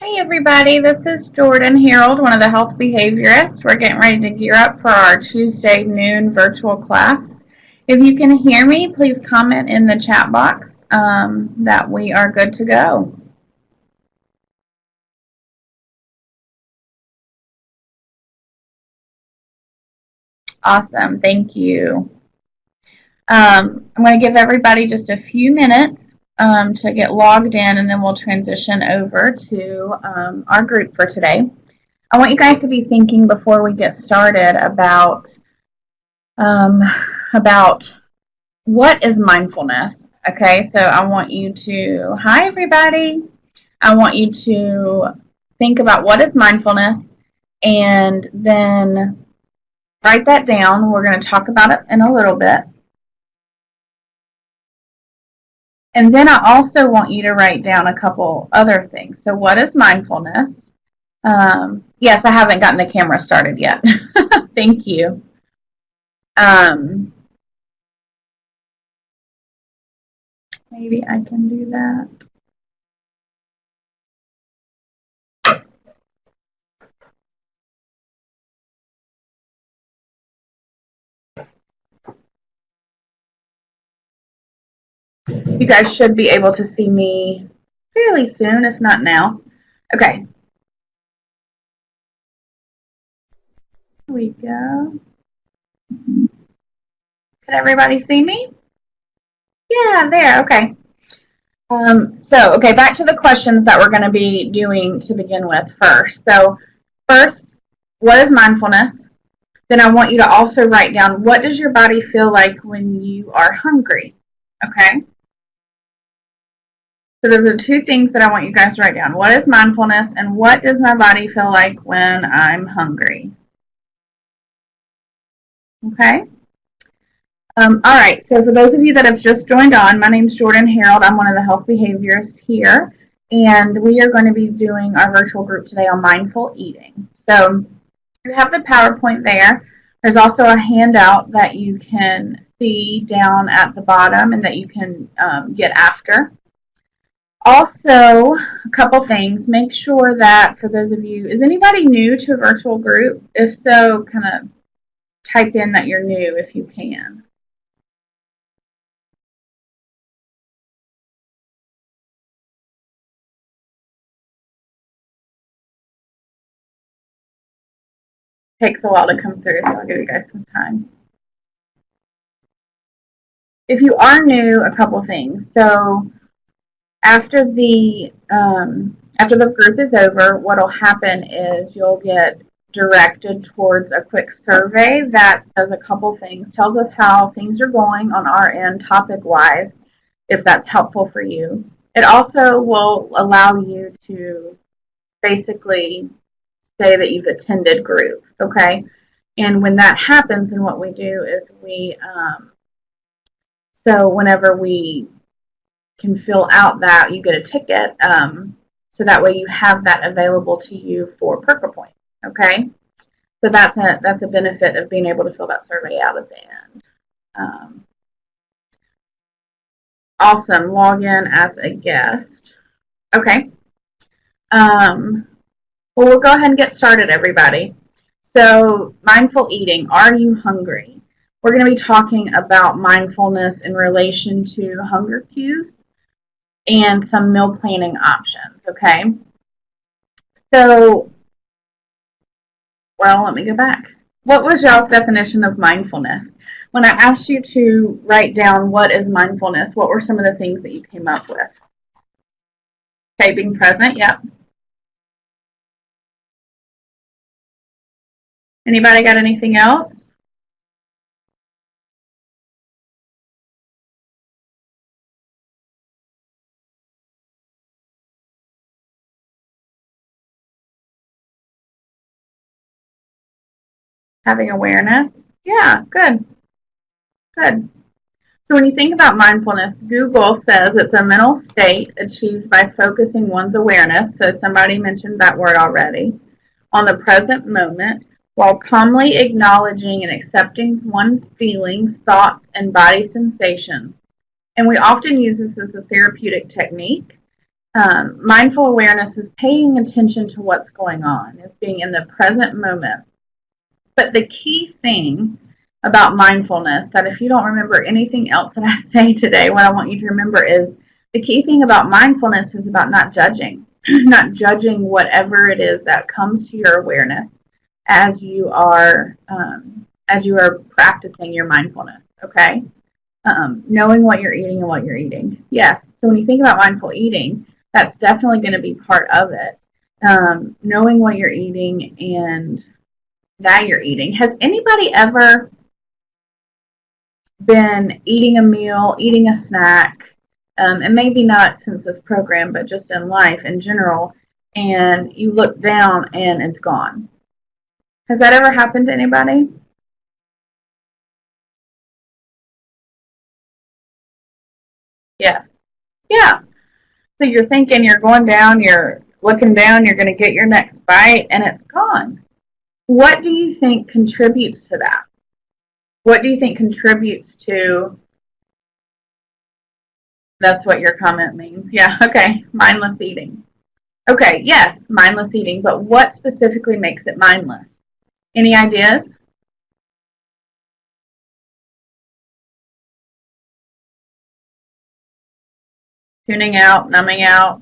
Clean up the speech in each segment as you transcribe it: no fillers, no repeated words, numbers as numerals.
Hey everybody, this is Jordan Harold, one of the health behaviorists. We're getting ready to gear up for our Tuesday noon virtual class. If you can hear me, please comment in the chat box that we are good to go. Awesome, thank you. I'm going to give everybody just a few minutes to get logged in, and then we'll transition over to our group for today. I want you guys to be thinking before we get started about what is mindfulness. Okay, so I want you to, hi everybody, I want you to think about what is mindfulness and then write that down. We're going to talk about it in a little bit. And then I also want you to write down a couple other things. So what is mindfulness? Yes, I haven't gotten the camera started yet. Thank you. Maybe I can do that. You guys should be able to see me fairly soon, if not now. Okay. Here we go. Can everybody see me? Yeah, there. Okay. Okay, back to the questions that we're going to be doing to begin with first. So first, what is mindfulness? Then I want you to also write down, what does your body feel like when you are hungry? Okay? So those are two things that I want you guys to write down. What is mindfulness, and what does my body feel like when I'm hungry? Okay? All right, so for those of you that have just joined on, my name is Jordan Harold. I'm one of the health behaviorists here, and we are going to be doing our virtual group today on mindful eating. So you have the PowerPoint there. There's also a handout that you can see down at the bottom and that you can get after. Also, a couple things. Make sure that for those of you, is anybody new to a virtual group? If so, kind of type in that you're new if you can. Takes a while to come through, so I'll give you guys some time. If you are new, a couple things. So after the group is over, what will happen is you'll get directed towards a quick survey that does a couple things. Tells us how things are going on our end, topic-wise, if that's helpful for you. It also will allow you to basically say that you've attended group, okay? And when that happens, then what we do is so whenever we can fill out that, you get a ticket, so that way you have that available to you for Perka Point, okay? So that's a benefit of being able to fill that survey out at the end. Awesome, log in as a guest. Okay. Well, we'll go ahead and get started, everybody. So, mindful eating. Are you hungry? We're going to be talking about mindfulness in relation to hunger cues and some meal planning options, okay? So, well, let me go back. What was y'all's definition of mindfulness? When I asked you to write down what is mindfulness, what were some of the things that you came up with? Okay, being present, yep. Anybody got anything else? Having awareness? Yeah, good. Good. So when you think about mindfulness, Google says it's a mental state achieved by focusing one's awareness, so somebody mentioned that word already, on the present moment, while calmly acknowledging and accepting one's feelings, thoughts, and body sensations. And we often use this as a therapeutic technique. Mindful awareness is paying attention to what's going on. It's being in the present moment. But the key thing about mindfulness, that if you don't remember anything else that I say today, what I want you to remember is the key thing about mindfulness is about not judging, not judging whatever it is that comes to your awareness as you are practicing your mindfulness. Okay, knowing what you're eating and what you're eating. Yes. So when you think about mindful eating, that's definitely going to be part of it. Knowing what you're eating and that you're eating. Has anybody ever been eating a meal, eating a snack, and maybe not since this program, but just in life in general, and you look down and it's gone? Has that ever happened to anybody? Yes. Yeah. So you're thinking, you're going down, you're looking down, you're going to get your next bite, and it's gone. What do you think contributes to that? What do you think contributes to? That's what your comment means. Yeah, okay. Mindless eating. Okay, yes, mindless eating, but what specifically makes it mindless? Any ideas? Tuning out, numbing out.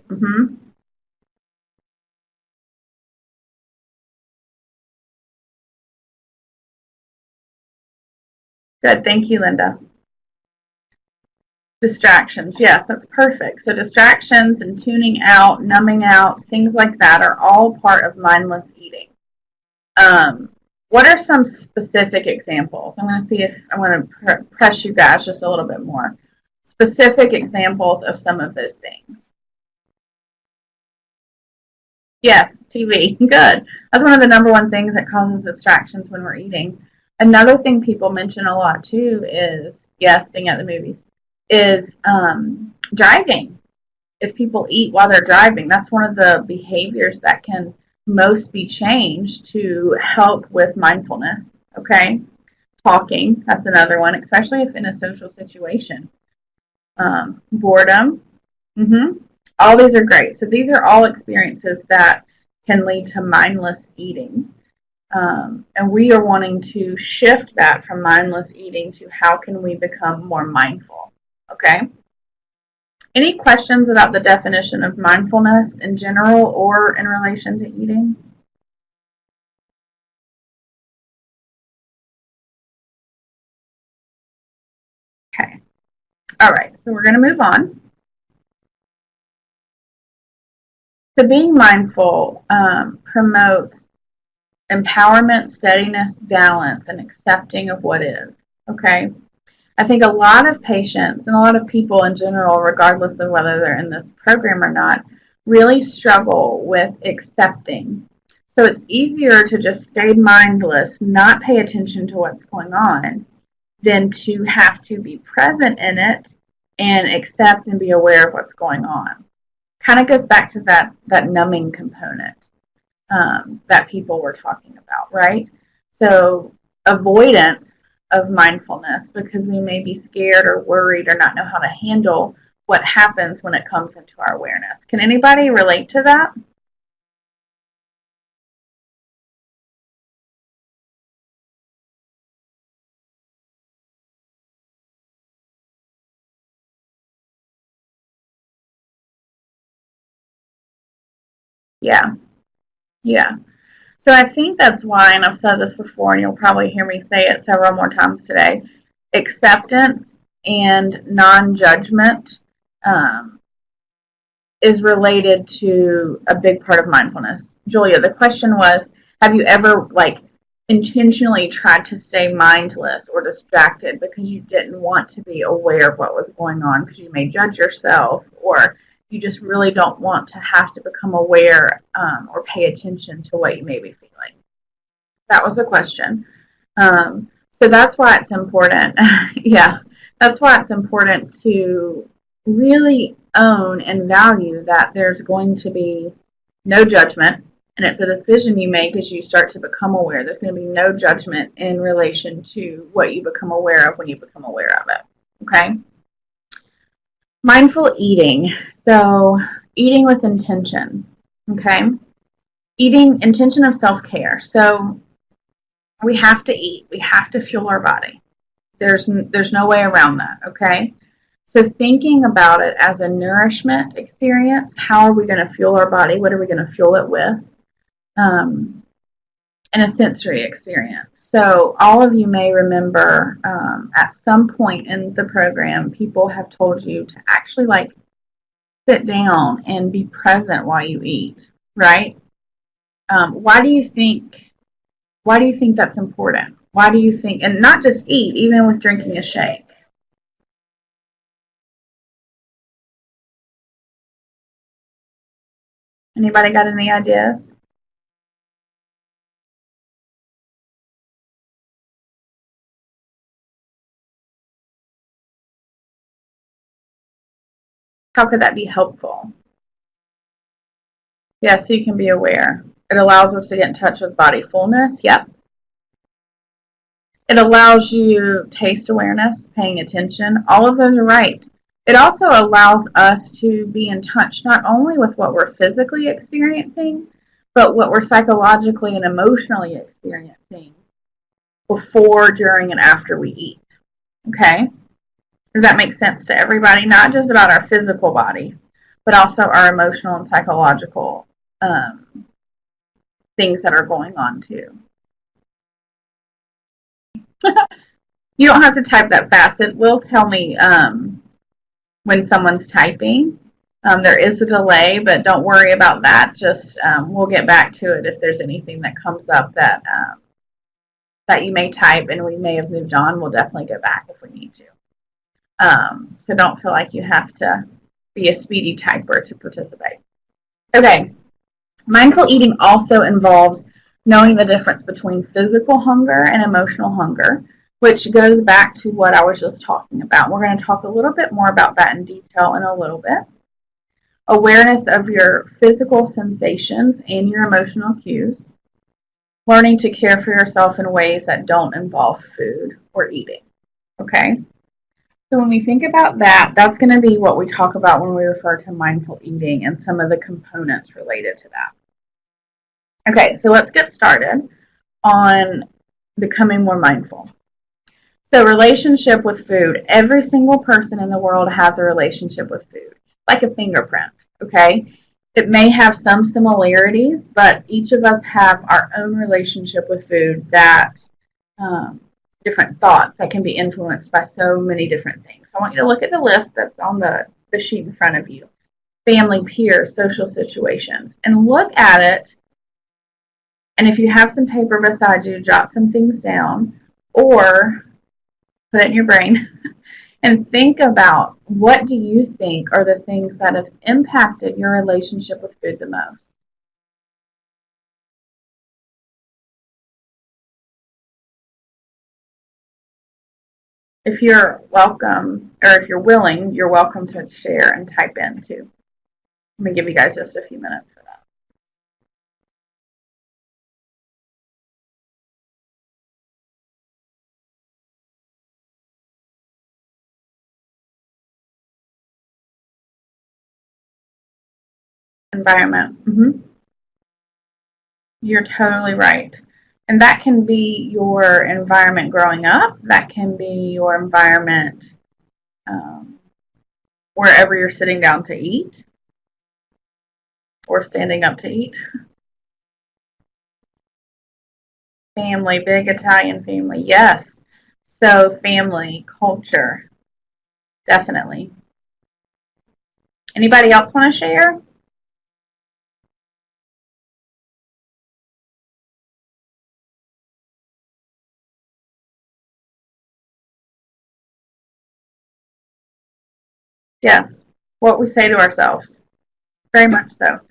Good, thank you, Linda. Distractions, yes, that's perfect. So distractions and tuning out, numbing out, things like that are all part of mindless eating. What are some specific examples? I'm going to see if I want to press you guys just a little bit more. Specific examples of some of those things. Yes, TV. Good. That's one of the number one things that causes distractions when we're eating. Another thing people mention a lot too is, yes, being at the movies, is driving. If people eat while they're driving, that's one of the behaviors that can most be changed to help with mindfulness. Okay, talking, that's another one, especially if in a social situation. Boredom. All these are great. So these are all experiences that can lead to mindless eating. And we are wanting to shift that from mindless eating to how can we become more mindful. Okay. Any questions about the definition of mindfulness in general or in relation to eating? Okay. All right. So we're going to move on. So being mindful promotes empowerment, steadiness, balance, and accepting of what is. Okay. I think a lot of patients and a lot of people in general, regardless of whether they're in this program or not, really struggle with accepting. So it's easier to just stay mindless, not pay attention to what's going on, than to have to be present in it and accept and be aware of what's going on. Kind of goes back to that numbing component that people were talking about, right? So avoidance of mindfulness because we may be scared or worried or not know how to handle what happens when it comes into our awareness. Can anybody relate to that? Yeah, yeah. So I think that's why, and I've said this before, and you'll probably hear me say it several more times today, acceptance and non-judgment um, is related to a big part of mindfulness. Julia, the question was, have you ever intentionally tried to stay mindless or distracted because you didn't want to be aware of what was going on because you may judge yourself or you just really don't want to have to become aware or pay attention to what you may be feeling? That was the question. So that's why it's important. Yeah, that's why it's important to really own and value that there's going to be no judgment. And it's a decision you make as you start to become aware. There's going to be no judgment in relation to what you become aware of when you become aware of it. Okay? Mindful eating. So eating with intention, okay? Eating, intention of self-care. So we have to eat. We have to fuel our body. There's no way around that, okay? So thinking about it as a nourishment experience, how are we going to fuel our body? What are we going to fuel it with? And a sensory experience. So all of you may remember at some point in the program, people have told you to actually like sit down and be present while you eat, right? Why do you think that's important? Why do you think, and not just eat, even with drinking a shake? Anybody got any ideas? How could that be helpful? Yeah, so you can be aware. It allows us to get in touch with body fullness. Yep. It allows you taste awareness, paying attention. All of those are right. It also allows us to be in touch not only with what we're physically experiencing, but what we're psychologically and emotionally experiencing before, during, and after we eat. Okay? Does that make sense to everybody? Not just about our physical bodies, but also our emotional and psychological things that are going on too. You don't have to type that fast. It will tell me when someone's typing. There is a delay, but don't worry about that. Just we'll get back to it if there's anything that comes up that you may type and we may have moved on. We'll definitely go back if we need to. So don't feel like you have to be a speedy typer to participate. Okay. Mindful eating also involves knowing the difference between physical hunger and emotional hunger, which goes back to what I was just talking about. We're going to talk a little bit more about that in detail in a little bit. Awareness of your physical sensations and your emotional cues. Learning to care for yourself in ways that don't involve food or eating. Okay? So when we think about that, that's going to be what we talk about when we refer to mindful eating and some of the components related to that. Okay, so let's get started on becoming more mindful. So relationship with food. Every single person in the world has a relationship with food, like a fingerprint, okay? It may have some similarities, but each of us have our own relationship with food that different thoughts that can be influenced by so many different things. So I want you to look at the list that's on the sheet in front of you. Family, peers, social situations, and look at it. And if you have some paper beside you, jot some things down or put it in your brain and think about what do you think are the things that have impacted your relationship with food the most. If you're welcome, or if you're willing, you're welcome to share and type in too. Let me give you guys just a few minutes for that. Environment. You're totally right. And that can be your environment growing up. That can be your environment wherever you're sitting down to eat or standing up to eat. Family, big Italian family. Yes. So family, culture, definitely. Anybody else want to share? Yes. What we say to ourselves. Very much so.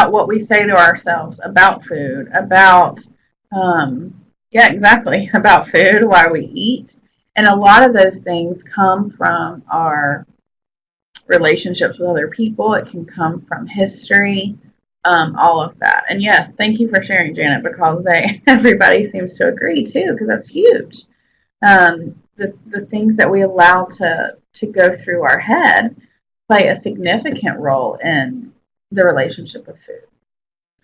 What we say to ourselves about food, about yeah, exactly, about food, why we eat. And a lot of those things come from our relationships with other people. It can come from history, all of that. And yes, thank you for sharing, Janet, because everybody seems to agree too, because that's huge. The things that we allow to go through our head play a significant role in the relationship with food.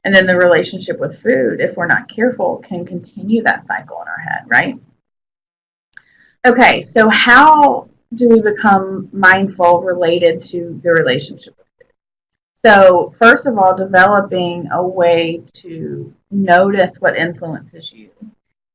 And then the relationship with food, if we're not careful, can continue that cycle in our head, right? Okay, so how do we become mindful related to the relationship with food? So, first of all, developing a way to notice what influences you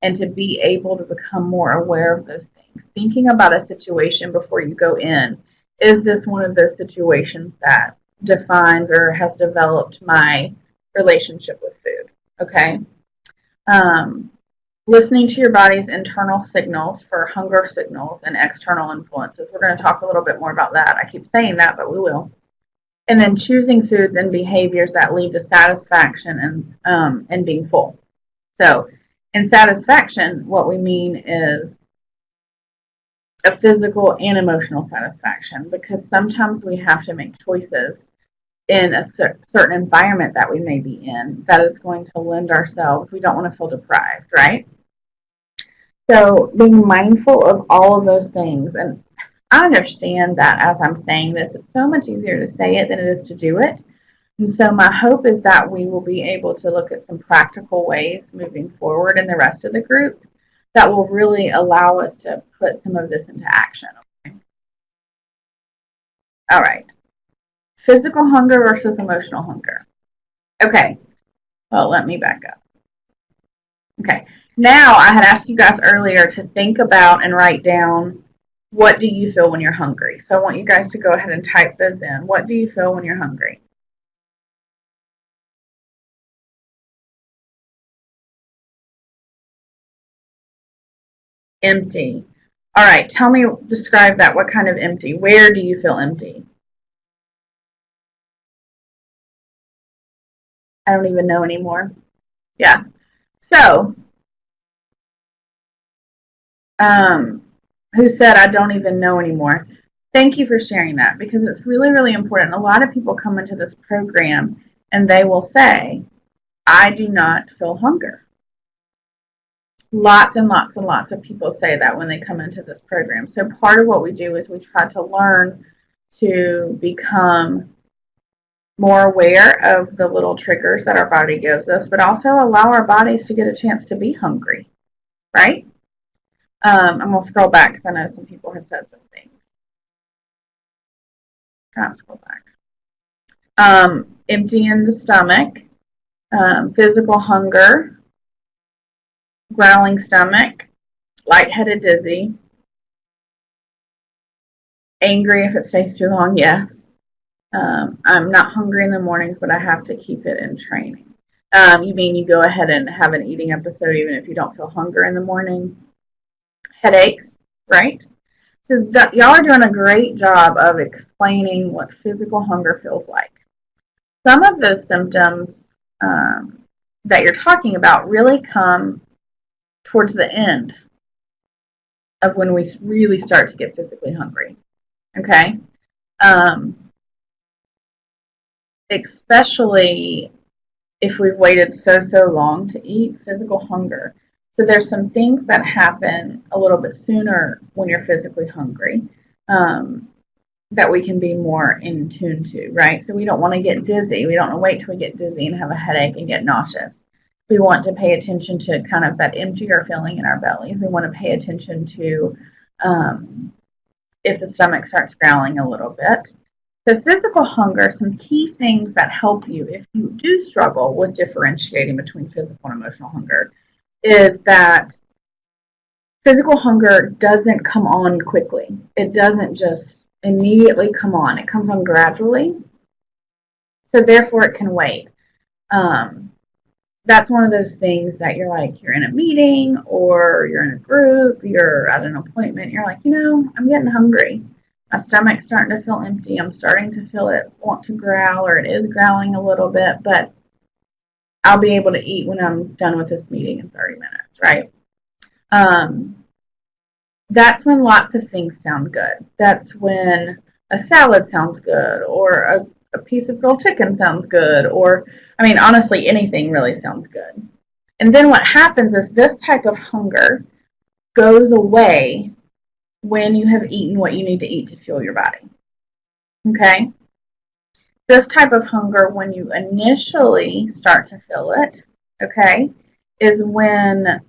and to be able to become more aware of those things. Thinking about a situation before you go in. Is this one of those situations that defines or has developed my relationship with food? Okay. Um, Listening to your body's internal signals for hunger signals and external influences. We're going to talk a little bit more about that. I keep saying that, but we will. And then choosing foods and behaviors that lead to satisfaction and being full. So, in satisfaction, what we mean is a physical and emotional satisfaction, because sometimes we have to make choices in a certain environment that we may be in that is going to lend ourselves. We don't want to feel deprived, right? So being mindful of all of those things, and I understand that as I'm saying this, it's so much easier to say it than it is to do it. And so my hope is that we will be able to look at some practical ways moving forward in the rest of the group that will really allow us to put some of this into action. Okay? All right. Physical hunger versus emotional hunger. Okay. Well, let me back up. Okay. Now, I had asked you guys earlier to think about and write down, what do you feel when you're hungry? So I want you guys to go ahead and type those in. What do you feel when you're hungry? Empty. All right. Tell me, describe that. What kind of empty? Where do you feel empty? I don't even know anymore. Yeah. So, um, who said I don't even know anymore? Thank you for sharing that, because it's really, really important. A lot of people come into this program and they will say, I do not feel hunger. Lots and lots and lots of people say that when they come into this program. So part of what we do is we try to learn to become more aware of the little triggers that our body gives us, but also allow our bodies to get a chance to be hungry, right? I'm going to scroll back because I know some people had said something. Try to scroll back. Empty in the stomach, physical hunger, growling stomach, lightheaded, dizzy, angry if it stays too long, yes. I'm not hungry in the mornings, but I have to keep it in training. You mean you go ahead and have an eating episode even if you don't feel hunger in the morning? Headaches, right? So y'all are doing a great job of explaining what physical hunger feels like. Some of those symptoms that you're talking about really come towards the end of when we really start to get physically hungry. Okay? Especially if we've waited so long to eat. Physical hunger. So there's some things that happen a little bit sooner when you're physically hungry that we can be more in tune to, right? So we don't want to get dizzy. We don't want to wait till we get dizzy and have a headache and get nauseous. We want to pay attention to kind of that emptier feeling in our belly. We want to pay attention to if the stomach starts growling a little bit. So physical hunger, some key things that help you if you do struggle with differentiating between physical and emotional hunger is that physical hunger doesn't come on quickly. It doesn't just immediately come on. It comes on gradually. So therefore it can wait. That's one of those things that you're like, you're in a meeting or you're in a group, you're at an appointment, you're like, I'm getting hungry. My stomach's starting to feel empty. I'm starting to feel it want to growl, or it is growling a little bit, but I'll be able to eat when I'm done with this meeting in 30 minutes, right? That's when lots of things sound good. That's when a salad sounds good, or a piece of grilled chicken sounds good, or, honestly, anything really sounds good. And then what happens is this type of hunger goes away when you have eaten what you need to eat to fuel your body. Okay? This type of hunger, when you initially start to feel it, okay, is when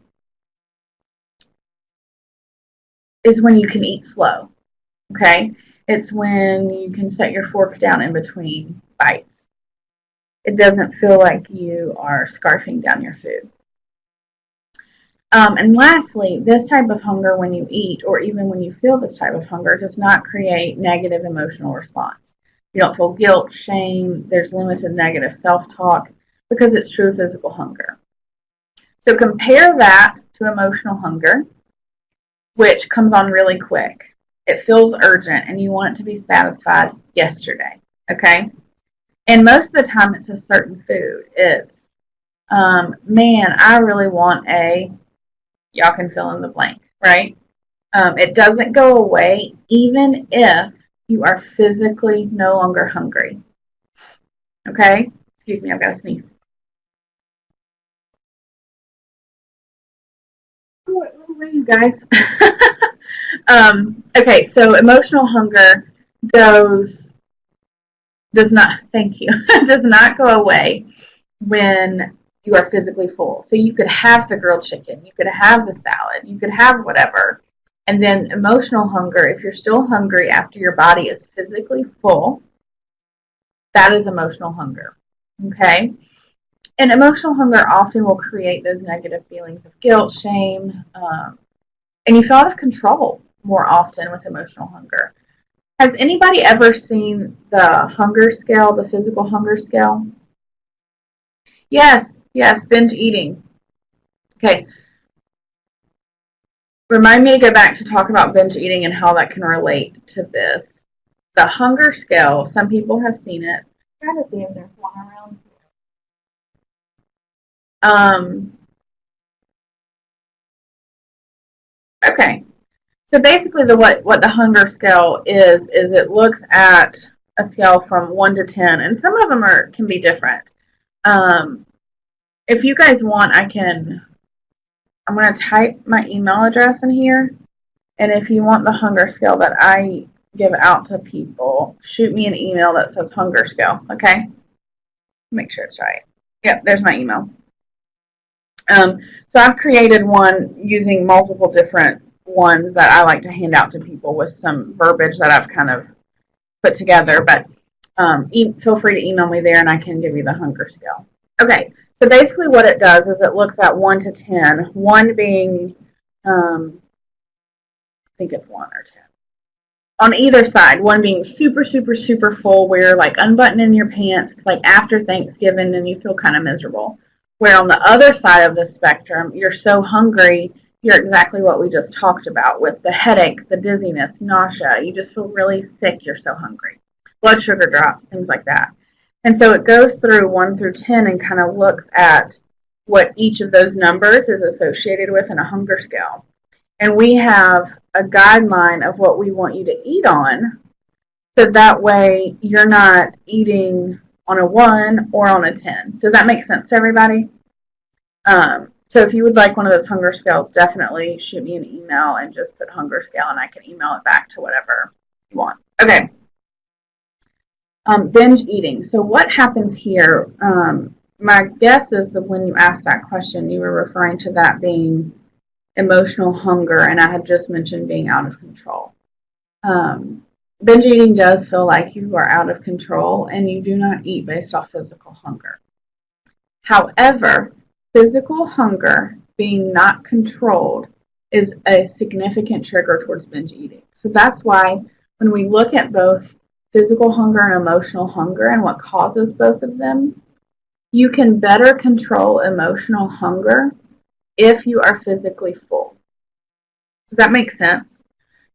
you can eat slow. Okay? It's when you can set your fork down in between bites. It doesn't feel like you are scarfing down your food. And lastly, this type of hunger when you eat, or even when you feel this type of hunger, does not create negative emotional response. You don't feel guilt, shame, there's limited negative self-talk because it's true physical hunger. So compare that to emotional hunger, which comes on really quick. It feels urgent and you want it to be satisfied yesterday, okay? And most of the time it's a certain food. It's, man, I really want a, y'all can fill in the blank, right? It doesn't go away even if you are physically no longer hungry. Okay? Excuse me, I've got to sneeze. What were you guys? Okay, so emotional hunger does not, thank you, does not go away when you are physically full. So you could have the grilled chicken, you could have the salad, you could have whatever. And then emotional hunger, if you're still hungry after your body is physically full, that is emotional hunger. Okay? And emotional hunger often will create those negative feelings of guilt, shame, and you feel out of control more often with emotional hunger. Has anybody ever seen the hunger scale, the physical hunger scale? Yes, yes, binge eating. Okay, remind me to go back to talk about binge eating and how that can relate to this. The hunger scale, some people have seen it. Try to see if there's one around. Um, okay, so basically, what the hunger scale is it looks at a scale from 1 to 10, and some of them can be different. Um, if you guys want, I'm going to type my email address in here, and if you want the hunger scale that I give out to people, shoot me an email that says hunger scale. Okay, make sure it's right. Yep, there's my email. So I've created one using multiple different ones that I like to hand out to people with some verbiage that I've kind of put together. But feel free to email me there and I can give you the hunger scale. Okay, so basically what it does is it looks at 1 to 10, 1 being, I think it's 1 or 10. On either side, 1 being super, super, super full, where you're like unbuttoning your pants, like after Thanksgiving, and you feel kind of miserable. Where on the other side of the spectrum, you're so hungry, you're exactly what we just talked about with the headache, the dizziness, nausea. You just feel really sick, you're so hungry. Blood sugar drops, things like that. And so it goes through 1 through 10 and kind of looks at what each of those numbers is associated with in a hunger scale. And we have a guideline of what we want you to eat on, so that way you're not eating on a 1 or on a 10. Does that make sense to everybody? So if you would like one of those hunger scales, definitely shoot me an email and just put hunger scale and I can email it back to whatever you want. Okay. Binge eating. So what happens here? My guess is that when you asked that question, you were referring to that being emotional hunger, and I had just mentioned being out of control. Binge eating does feel like you are out of control and you do not eat based off physical hunger. However, physical hunger being not controlled is a significant trigger towards binge eating. So that's why when we look at both physical hunger and emotional hunger and what causes both of them, you can better control emotional hunger if you are physically full. Does that make sense?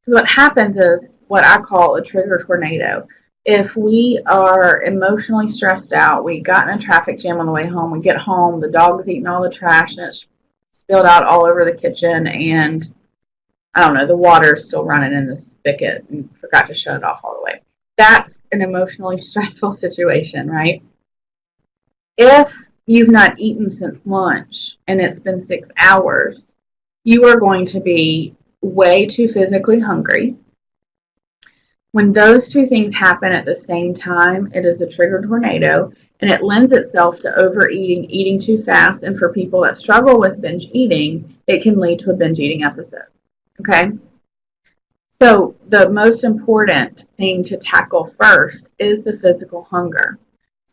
Because what happens is what I call a trigger tornado. If we are emotionally stressed out, we got in a traffic jam on the way home, we get home, the dog's eating all the trash and it's spilled out all over the kitchen, and I don't know, the water's still running in the spigot and forgot to shut it off all the way. That's an emotionally stressful situation, right? If you've not eaten since lunch and it's been 6 hours, you are going to be way too physically hungry. When those two things happen at the same time, it is a trigger tornado, and it lends itself to overeating, eating too fast, and for people that struggle with binge eating, it can lead to a binge eating episode. Okay? So the most important thing to tackle first is the physical hunger.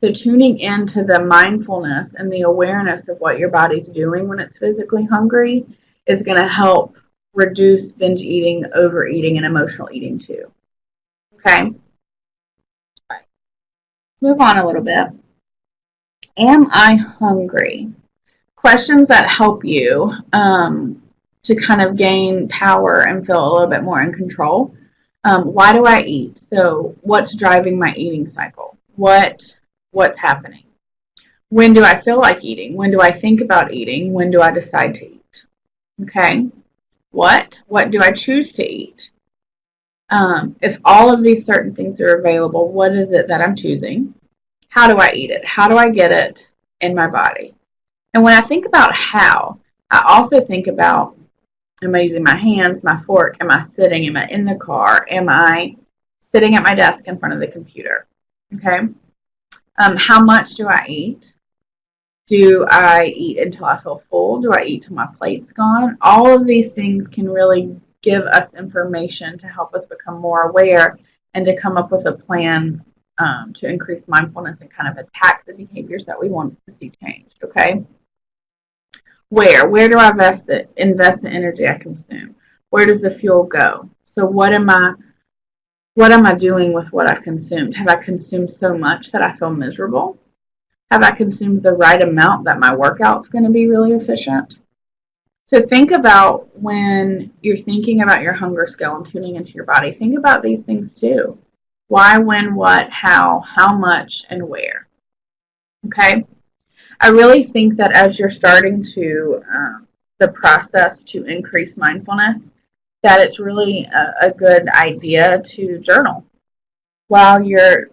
So tuning into the mindfulness and the awareness of what your body's doing when it's physically hungry is going to help reduce binge eating, overeating, and emotional eating too. Okay? All right. Let's move on a little bit. Am I hungry? Questions that help you to kind of gain power and feel a little bit more in control. Why do I eat? So what's driving my eating cycle? What's happening? When do I feel like eating? When do I think about eating? When do I decide to eat? Okay. What do I choose to eat? If all of these certain things are available, what is it that I'm choosing? How do I eat it? How do I get it in my body? And when I think about how, I also think about, am I using my hands, my fork? Am I sitting? Am I in the car? Am I sitting at my desk in front of the computer? Okay. How much do I eat? Do I eat until I feel full? Do I eat till my plate's gone? All of these things can really give us information to help us become more aware and to come up with a plan to increase mindfulness and kind of attack the behaviors that we want to see changed. Okay. Where do I invest the energy I consume? Where does the fuel go? So what am I doing with what I've consumed? Have I consumed so much that I feel miserable? Have I consumed the right amount that my workout's going to be really efficient? So think about when you're thinking about your hunger scale and tuning into your body, think about these things too. Why, when, what, how much, and where. Okay? I really think that as you're starting to the process to increase mindfulness, that it's really a good idea to journal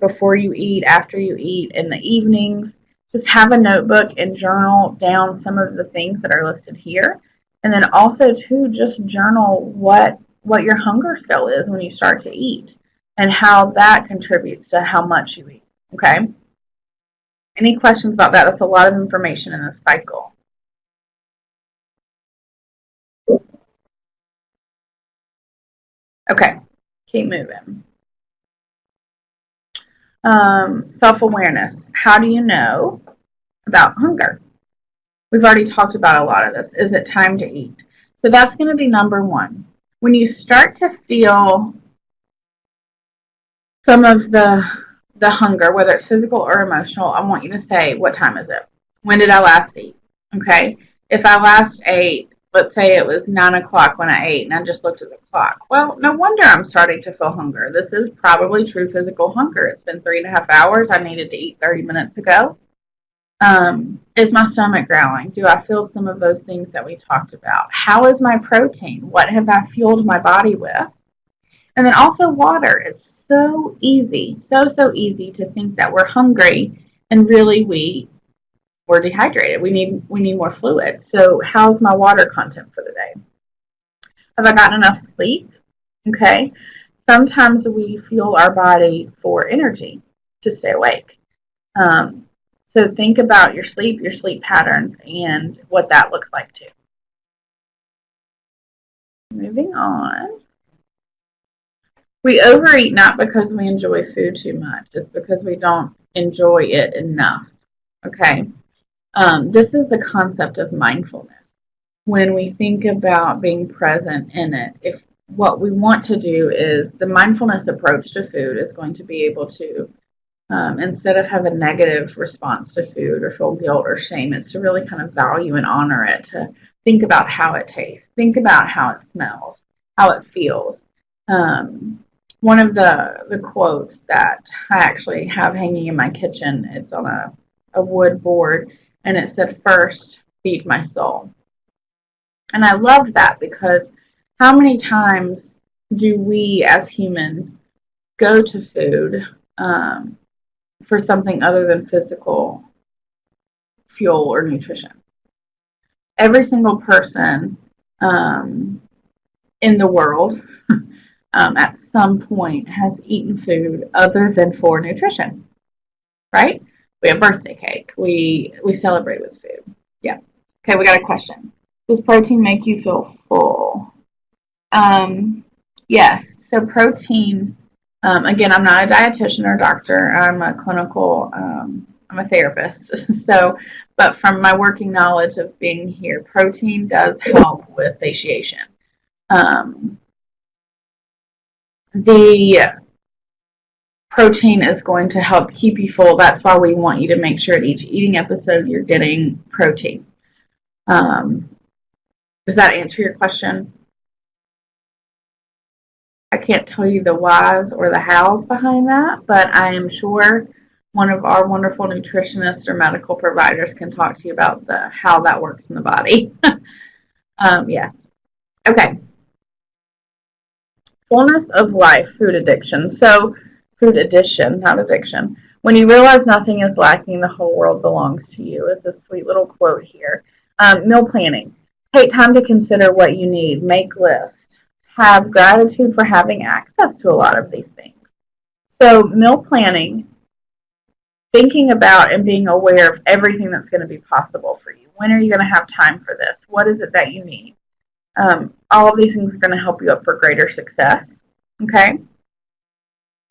before you eat, after you eat, in the evenings. Just have a notebook and journal down some of the things that are listed here, and then also too just journal what your hunger scale is when you start to eat, and how that contributes to how much you eat. Okay. Any questions about that? That's a lot of information in this cycle. Okay, keep moving. Self-awareness. How do you know about hunger? We've already talked about a lot of this. Is it time to eat? So that's going to be number one. When you start to feel some of the hunger, whether it's physical or emotional, I want you to say, what time is it? When did I last eat? Okay. If I last ate, let's say it was 9 o'clock when I ate and I just looked at the clock. Well, no wonder I'm starting to feel hunger. This is probably true physical hunger. It's been 3.5 hours. I needed to eat 30 minutes ago. Is my stomach growling? Do I feel some of those things that we talked about? How is my protein? What have I fueled my body with? And then also water. It's so easy, so easy to think that we're hungry, and really we're dehydrated. We need more fluid. So how's my water content for the day? Have I gotten enough sleep? Okay. Sometimes we fuel our body for energy to stay awake. So think about your sleep patterns, and what that looks like too. Moving on. We overeat not because we enjoy food too much. It's because we don't enjoy it enough. Okay. This is the concept of mindfulness. When we think about being present in it, if what we want to do is the mindfulness approach to food is going to be able to, instead of have a negative response to food or feel guilt or shame, it's to really kind of value and honor it, to think about how it tastes, think about how it smells, how it feels. One of the quotes that I actually have hanging in my kitchen, it's on a wood board, and it said, "First, feed my soul." And I loved that because how many times do we as humans go to food for something other than physical fuel or nutrition? Every single person in the world at some point has eaten food other than for nutrition, right? We have birthday cake. We celebrate with food. Yeah. Okay, we got a question. Does protein make you feel full? Yes. So protein. Again, I'm not a dietitian or doctor. I'm a clinical. I'm a therapist. So, but from my working knowledge of being here, protein does help with satiation. The protein is going to help keep you full. That's why we want you to make sure at each eating episode you're getting protein. Does that answer your question? I can't tell you the whys or the hows behind that, but I am sure one of our wonderful nutritionists or medical providers can talk to you about how that works in the body. Yes. Okay. Fullness of life, food addiction. So, food addition, not addiction. When you realize nothing is lacking, the whole world belongs to you, is a sweet little quote here. Meal planning. Take time to consider what you need. Make lists. Have gratitude for having access to a lot of these things. So, meal planning, thinking about and being aware of everything that's going to be possible for you. When are you going to have time for this? What is it that you need? All of these things are going to help you up for greater success. Okay?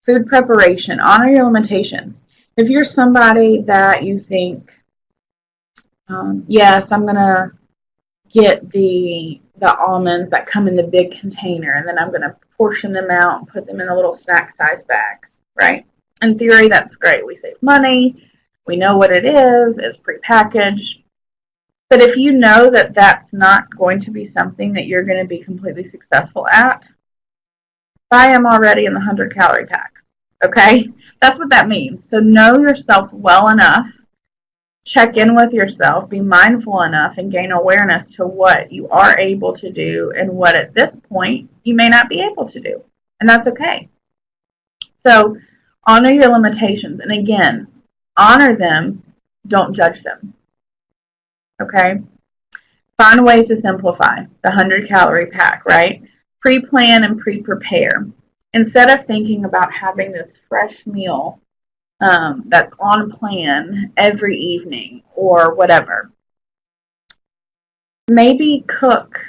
Food preparation. Honor your limitations. If you're somebody that you think, yes, I'm going to get the almonds that come in the big container, and then I'm going to portion them out and put them in the little snack size bags, right? In theory, that's great. We save money. We know what it is. It's prepackaged. But if you know that that's not going to be something that you're going to be completely successful at, buy them already in the 100-calorie packs, okay? That's what that means. So know yourself well enough, check in with yourself, be mindful enough, and gain awareness to what you are able to do and what at this point you may not be able to do. And that's okay. So honor your limitations. And again, honor them, don't judge them. Okay? Find ways to simplify the 100-calorie pack, right? Pre-plan and pre-prepare. Instead of thinking about having this fresh meal that's on plan every evening or whatever, maybe cook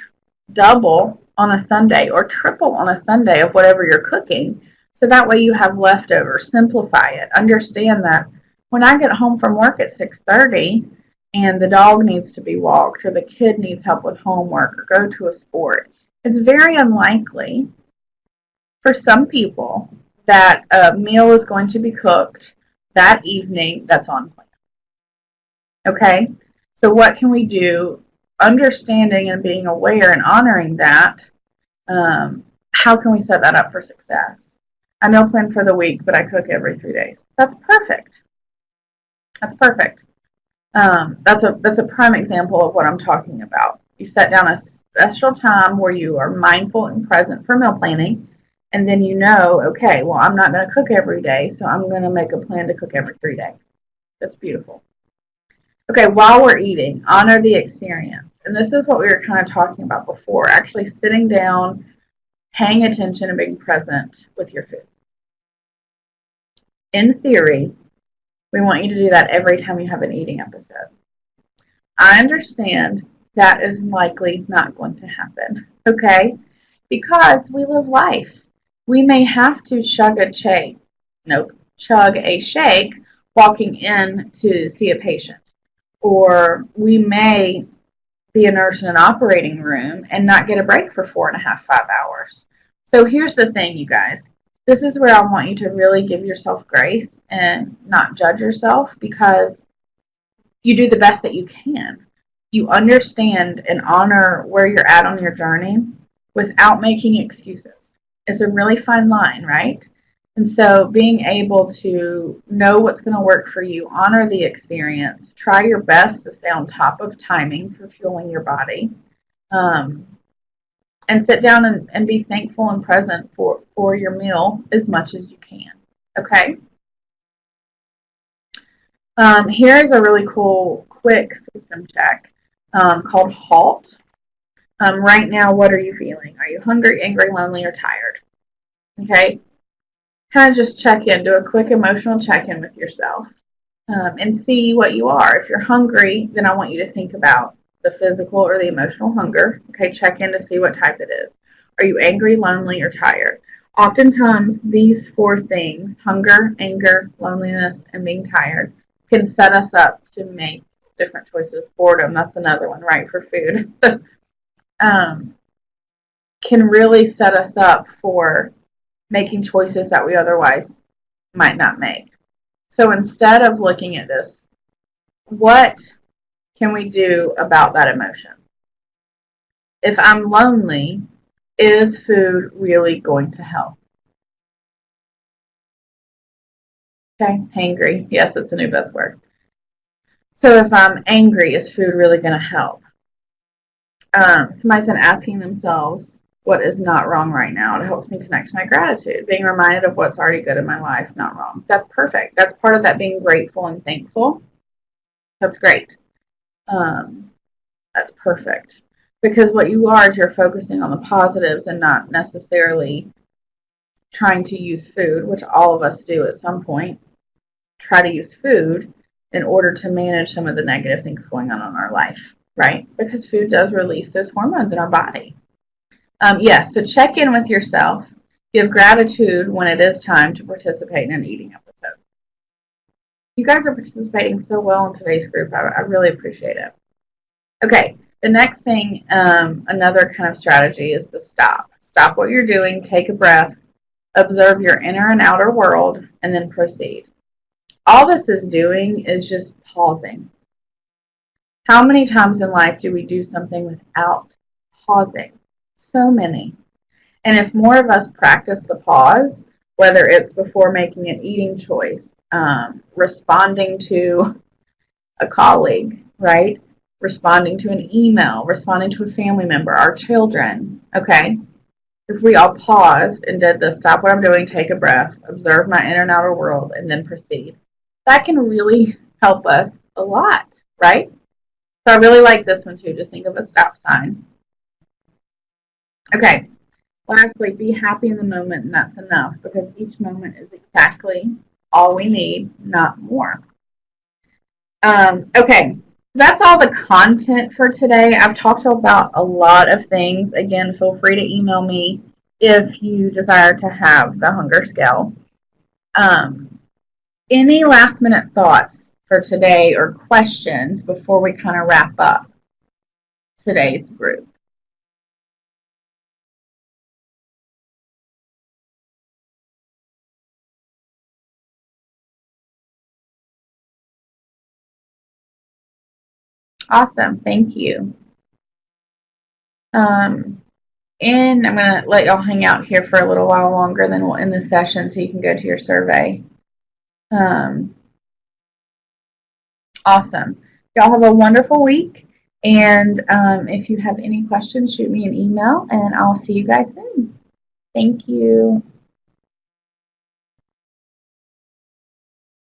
double on a Sunday or triple on a Sunday of whatever you're cooking, so that way you have leftovers. Simplify it. Understand that when I get home from work at 6:30 and the dog needs to be walked or the kid needs help with homework or go to a sport, it's very unlikely for some people that a meal is going to be cooked that evening that's on plan. Okay? So what can we do? Understanding and being aware and honoring that, how can we set that up for success? I meal plan for the week, but I cook every 3 days. That's perfect. That's perfect. That's a prime example of what I'm talking about. You set down a special time where you are mindful and present for meal planning, and then you know, okay, well, I'm not going to cook every day, so I'm going to make a plan to cook every 3 days. That's beautiful. Okay, while we're eating, honor the experience. And this is what we were kind of talking about before, actually sitting down, paying attention, and being present with your food. In theory, we want you to do that every time you have an eating episode. I understand that is likely not going to happen, okay? Because we live life. We may have to chug a shake walking in to see a patient. Or we may be a nurse in an operating room and not get a break for 4.5, 5 hours. So here's the thing, you guys. This is where I want you to really give yourself grace and not judge yourself, because you do the best that you can. You understand and honor where you're at on your journey without making excuses. It's a really fine line, right? And so being able to know what's going to work for you, honor the experience, try your best to stay on top of timing for fueling your body, and sit down and be thankful and present for your meal as much as you can. Okay? Here is a really cool, quick system check called HALT. Right now, what are you feeling? Are you hungry, angry, lonely, or tired? Okay? Kind of just check in, do a quick emotional check-in with yourself, and see what you are. If you're hungry, then I want you to think about the physical or the emotional hunger. Okay, check in to see what type it is. Are you angry, lonely, or tired? Oftentimes, these four things, hunger, anger, loneliness, and being tired, can set us up to make different choices. Boredom, that's another one, right, for food. um, can really set us up for making choices that we otherwise might not make. So instead of looking at this, what can we do about that emotion? If I'm lonely, is food really going to help? Okay, hangry. Yes, it's a new buzzword. So if I'm angry, is food really going to help? Somebody's been asking themselves what is not wrong right now. It helps me connect to my gratitude, being reminded of what's already good in my life, not wrong. That's perfect. That's part of that being grateful and thankful. That's great. Um, that's perfect. Because what you are is you're focusing on the positives and not necessarily trying to use food, which all of us do at some point, try to use food in order to manage some of the negative things going on in our life, right? Because food does release those hormones in our body. So check in with yourself. Give gratitude when it is time to participate in an eating episode. You guys are participating so well in today's group. I really appreciate it. Okay, the next thing, another kind of strategy is the stop. Stop what you're doing, take a breath, observe your inner and outer world, and then proceed. All this is doing is just pausing. How many times in life do we do something without pausing? So many. And if more of us practice the pause, whether it's before making an eating choice, responding to a colleague, right? Responding to an email, responding to a family member, our children, okay? If we all paused and did the stop what I'm doing, take a breath, observe my inner and outer world, and then proceed, that can really help us a lot, right? So I really like this one too. Just think of a stop sign. Okay, lastly, be happy in the moment, and that's enough because each moment is exactly all we need, not more. Okay, that's all the content for today. I've talked about a lot of things. Again, feel free to email me if you desire to have the hunger scale. Um, any last minute thoughts for today or questions before we kind of wrap up today's group? Awesome, thank you. Um, and I'm going to let y'all hang out here for a little while longer, then we'll end the session so you can go to your survey. Um, awesome. Y'all have a wonderful week. And if you have any questions, shoot me an email and I'll see you guys soon. Thank you.